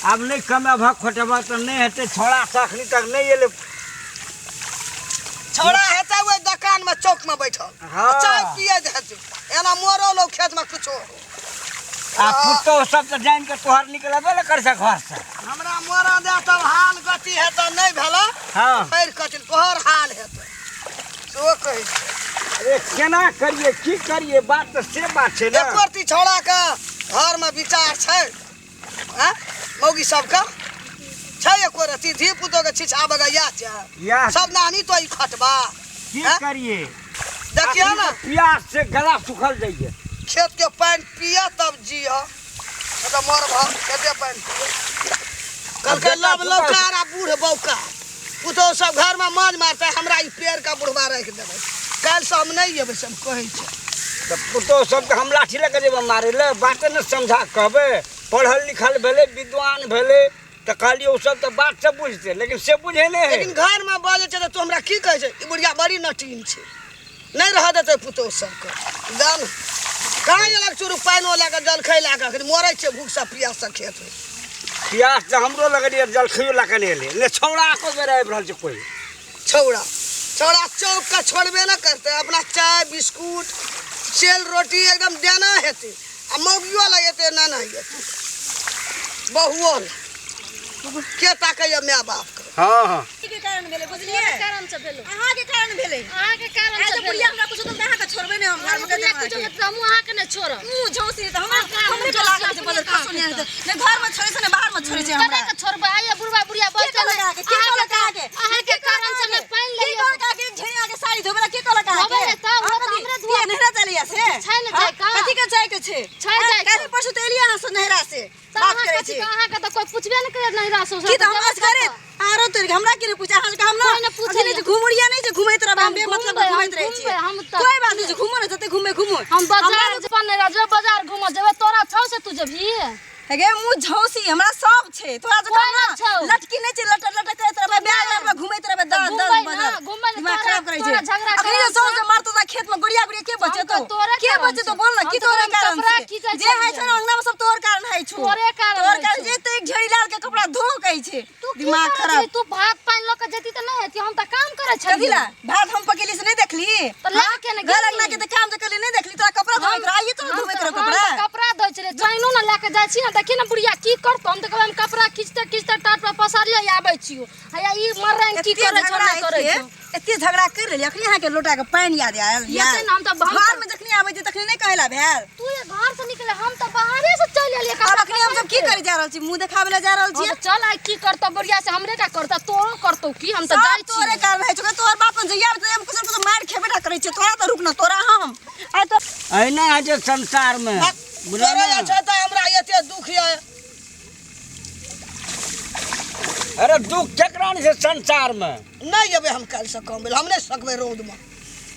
अब नहीं कमे भाग खोटबा तो नहीं हेते छोड़ा सखनी तक नहीं ये छोड़ा हेते वो दुकान में चौक में बैठल चाय पिए हेते एना मोरो लोग खेत में कुछो आ पुतो सब तो जान के तोहर निकलबे ल कर से घर से हमरा मोरा दे तब हाल गति है तो नहीं भेला हां फिर कथिन तोहर हाल हेते सो कहि अरे केना करिए की करिए बात तो से बात छे ना एकोरती छोड़ा के घर में विचार छै हां मौगी सबका छै एकोरती धी पुतो के छिछा बगैया या सब नानी तो ई खटबा की करिए देखिए ना प्यास से गला सुखल जाइए खेत के पानी पिया तब जिया तो मर भाग खेते पानी कल के लब लौकारा बूढ़ बौका पुतो सब घर में माज मारते हमरा ई पेड़ का बुढ़वा रख देबे कल से हम नहीं जेबे सब कहै छै तो पुतो सब के हम लाठी लगे जेबे मारे ले बात न समझा कहबे पढ़ल लिखल भेले विद्वान भेले तो कहलिए उ सब तो बात सब बुझते लेकिन से बुझे नहीं लेकिन घर में बाजे छै तो हमरा की कहै छै ई बुढ़िया बड़ी नटीन छै नहीं रह देते पुतो सब के जान कहाँ अलग चुरू पानो लाके जल खै लाके मरै छै भूख से पियास से खेत प्यास तो हमरो लगे जल खियो लाके ले छौड़ा को बेर आबि रहल छै कोई छौड़ा छौड़ा चौक का छोड़बे ना करते अपना चाय बिस्कुट सेल रोटी एकदम देना हेते आ मौगियो लगेते ना हेते बहुओ के ताकैया माय बाप के हां हां के कारण भेले बुझलिए कारण से भेलो अहाँ के कारण भेले अहाँ के कारण से बुढ़िया हमरा कुछ तो अहाँ के छोड़बे ने हम घर में के कुछ तो हम अहाँ के ने छोड़ झौसी तो हमरे के लागा से बदल खासो नहीं ने घर में छोड़े से ने बाहर में छोड़े से हमरा के छोड़बे आइए बुढ़वा बुढ़िया बच्चा लगा के के लगा के अहाँ के कारण से ने पानी ले के लगा के झैया के साड़ी धोबरा के लगा के होबे त वो हमरे धुआ नहरा चलिया से छै ने जाय का कथि के जाय के छै जाय काली परसु तो एलिया से नहरा से बात करे छी अहाँ के तो कोई पूछबे न करे नहरा से की त हम असगरे आरो तो हमरा के पूछा हाल का हम ना पूछे नहीं घुमड़िया नहीं जे घुमैत रहब हम मतलब घुमैत रहे छी कोई बात नहीं घुमो न जते घुमे हम बाजार अपन राजा बाजार घुमो जेबे तोरा छौ से तू जबही हेगे मु झौसी हमरा सब छे तोरा जका ना लटकी नहीं छे लट करत रहबे बैग में घुमैत रहबे 10 बजे दिमाग खराब करे छे अखनी सौ से मारतो ता खेत में गुड़िया गुड़िया के बचे तो के बचे तो बोल ना की तोरे कारण जे है छ अंगना में सब तोर कारण है छु तोरे कारण जे ते एक झड़ी लाल के कपड़ा धो कहि छे दिमाग खराब तू भात पानी ल के जेती त नहीं हेती हम त काम करे छ कदिला भात हम पकेली से नहीं देखली त ला के ने घर लगना के त काम त करली नहीं देखली तोरा कपड़ा धोइत रही तो धोइत रह कपड़ा धोइ छले चाइनो न लाके जाय छी न देखी न बुढ़िया की करतो हम त कहब हम कपड़ा खींचते टाट पर पसारियो आबै छियो हया ई मरन की करे छ ना करे छ एते झगड़ा कर लेली अखनी अहाँ के लोटा के पानी याद आयल यार हम त घर में जखनी आबै छी तखनी नहीं कहला भेल तू ये घर से निकले हम त बाहरे से चल एलिए कपड़ा अखनी हम सब की करे जा रहल छी मुंह देखावे ले जा रहल छी चल आई की करतो बुढ़िया से हमरे का करता तोरो करतो की हम त जाय छी तोरे कारण है छ तोर बाप जइया हम कुछ मार खेबे ना करे छ थोड़ा त रुक ना तोरा हम आ तो ऐना जे संसार में बुरा ना छ त हमरा एते दुख है अरे दुख ठकरान से संसार में नहीं जेबे हम कल से कम हम नहीं सकबे रोड में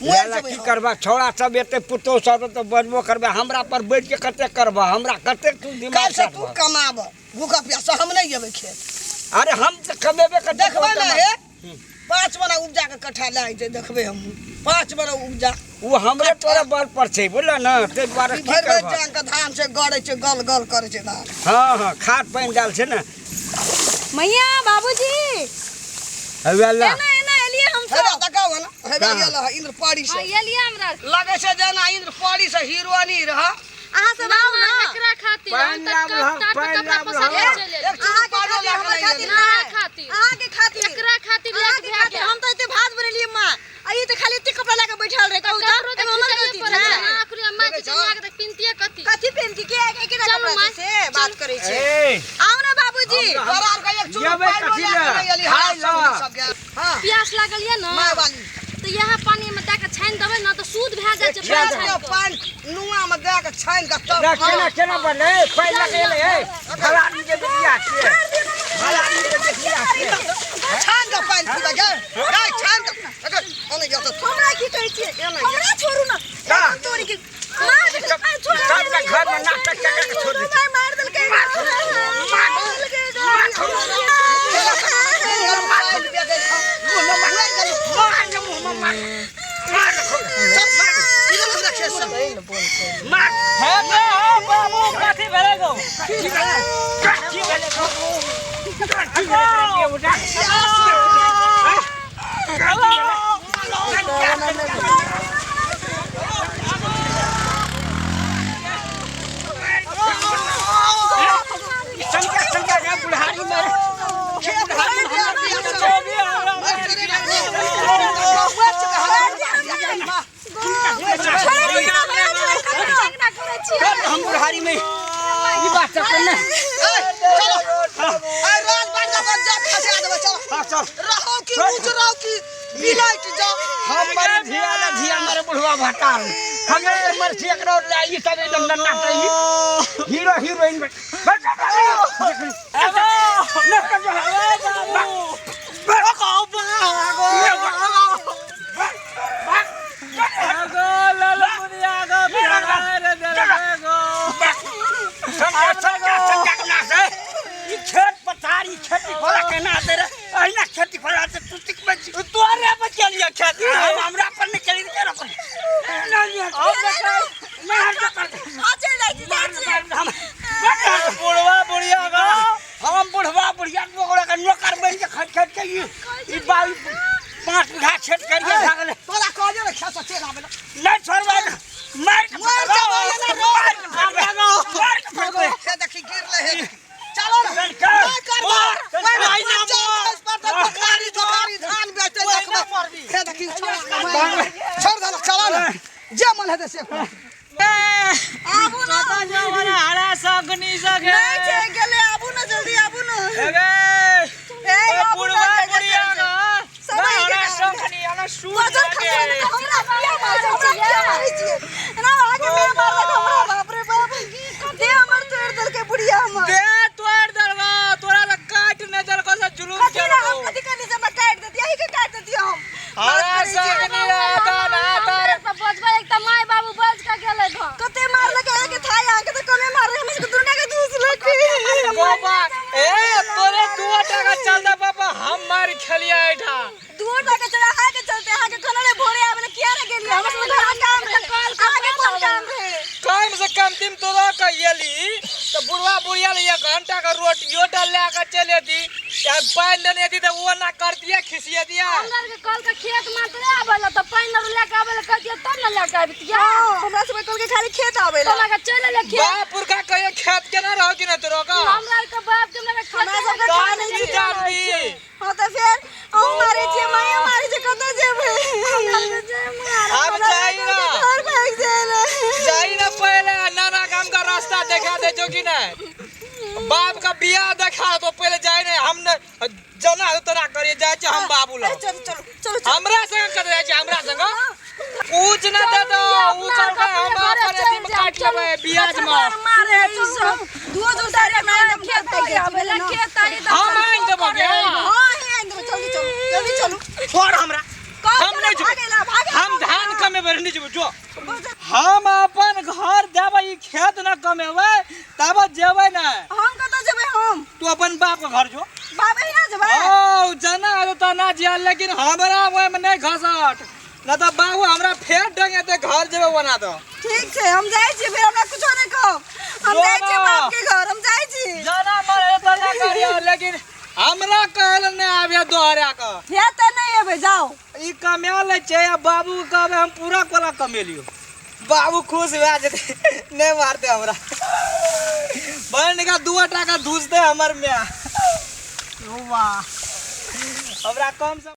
मोला की करबा छोड़ा सब एते पुतो सब तो बनबो करबे हमरा पर बैठ के कते करबा हमरा कते तू दिमाग से तू कमाब भूखा प्यासा हम नहीं जेबे खेत अरे हम त कमेबे कर देखबे ना हे 5 मना उपजा के कट्ठा लाइ जे देखबे हम 5 मना उपजा वो हमरे तोरे बल पर छै बोला ना ते द्वारा की करबा जान के धान से गड़े छै गल गल करे छै धान हां हां खाद पानी डाल छै ना मैया बाबूजी अबे अल्लाह एना एलिए हम हेबा तकाव ना हेबा एला इंद्र पाड़ी से एलिए हमरा लगे छै जेना इंद्र पाड़ी से हीरोनी रह अहाँ सब आओ ना एकरा खातिर हम तक कपड़ा पसंद चले अहाँ पाड़ो हमरा खातिर ना खातिर अहाँ के खातिर एकरा खातिर लेके भागे हम त एते भात बनेलिए मां आई त खाली एते कपड़ा लाके बैठल रहे कहू त हमर गलती है आखरी मां के चनिया के पिनतिए कथि पिनती के एकरा कपड़ा से बात करे छै आओ ना बाबूजी बराबर का एक चुरू पानी ले हां हां प्यास लागल ये ना माय वाली तो यहाँ पानी में दे के छान देबे ना तो सूद भे जाय छै पानी नुआ में दे के छान के तब केना बने पानी लगे ले भला नी के बिया के भला नी के बिया के छान के पानी पीबे गे छान के अने जाता हमरा की कहै छियै हमरा छोड़ू ना का? तोरी के मार दे छोड़ सबके घर में नाटक क्या करके छोड़ दी मार देलकै बाबू कथी भेलै गो बुढ़ारी में हम बुढ़ारी में ये बात सब करना रहो कि ऊंच रहो कि बिलाइट जा हमारे धिया हमारे बुढ़वा भटार हमें मर्जी करो ये सब एकदम नन्ना चाहिए हीरो हीरोइन में खेत पथारी खेती खोला के ना दे रे अहिना खेती खोला से तू टिक बच तोरे बचल ये खेती हमरा पर निकल के रख नहीं मैं हट आ चल जाई हम बुढ़वा बुढ़िया गो हम बुढ़वा बुढ़िया ओकरा के नौकर बन के खट खट के ई बाई 5 बीघा खेत करिए भागले तोरा कहले रे खेत चल आबे नहीं छोड़वा मार के से देखी गिर ले हे चलो रे धोखारी धान बेचे देखबो हे देखी छोड़ दे चलो ना जे मन है से आबू ना जवाना हरा सगनी सगे नहीं छे गेले आबू ना जल्दी आबू ना ए बुढ़वा बुढ़िया गो समय हरा सगनी आना सूट लगे हमरा पिया मारै छियै ना आगे मैं मार लग हमरा बाप रे बाप दे हमर तोड़ दल के बुढ़िया हमर दे तोड़ दलवा तोरा त काट न दल को से जुलूम कथी ना हम कथी करनी से मैं काट देती यही के काट देती हम हरा सगनी रहता ना तार बजबा एक त माय बाबू बज का गेले घर कते मार लगे के थाय आके त कमे मार हम से दुनिया के दूस लगे बाबा ए तोरे 2 टका चल दे बाबा हम मार खेलिया एठा 2 टका चला हा के चलते हा के कनले भोरे आबे किया रे गेली हम से घर काम कॉल आगे कौन काम है कम से कम तुम तोरा कहियली तो बुढ़वा बुढ़िया ले 1 घंटा का रोटियो डाल ले के चले दी या पानी लेने दी तो वो ना कर दिया खिसिया दिया अंदर के कल के खेत मात्र आबेला त पानी न ले के आबेला कह दिया तब न ले के आबितिया हमरा से कल के खाली खेत आबेला हमरा के चले ले खेत बापुर का कहियो खेत के ना रहो कि ना तोरा का हमरा के बाप के हमरा खाना सब के कान की जानबी हां त फिर हमारे जे माय हमारे जे कत जेबे अब जाई ना घर भाग जाए जाई ना पहले नाना काम का रास्ता देखा दे जो कि ना बाप का बियाह देखा तो पहले जाए ना हम जना तो ना करिए जाए छे हम बाबू ला चल चल चल हमरा संग कर जाए छे हमरा संग पूछ ना दे दो ऊ कर के हम अपन अथी में काट लेबे बियाज में मारे सब दुओ जो सारे मार खेत पे आबेला खेत आई हम आइन देबो के हां ही आइन देबो जल्दी चलो छोड़ हमरा हम नहीं जेबो हम धान कमे बर नहीं जेबो जो हम अपन घर देबे ई खेत ना कमेबै तब जेबै ना हम कत जेबे हम तू अपन बाप के घर जो बाबे ही ना जेबे ओ जना तो ना जिया लेकिन हमरा ओए में नहीं घसट ना तो बाबू हमरा फेर डंगे ते घर जेबे बना दो ठीक छे हम जाई छी फिर हमरा कुछो नहीं कहो हम जाई छी बाप के घर हम जाई छी जना मरे तो ना करियो लेकिन हमरा कहल ने आबे दोहरा का हे त नहीं आबे जाओ ई कमे ले छे बाबू के कहबे हम पूरा कोला कमेलियो बाबू खुश भए जेते नहीं मारते हमरा बन का 2 टका धूस दे हमर में वाह हमरा कम से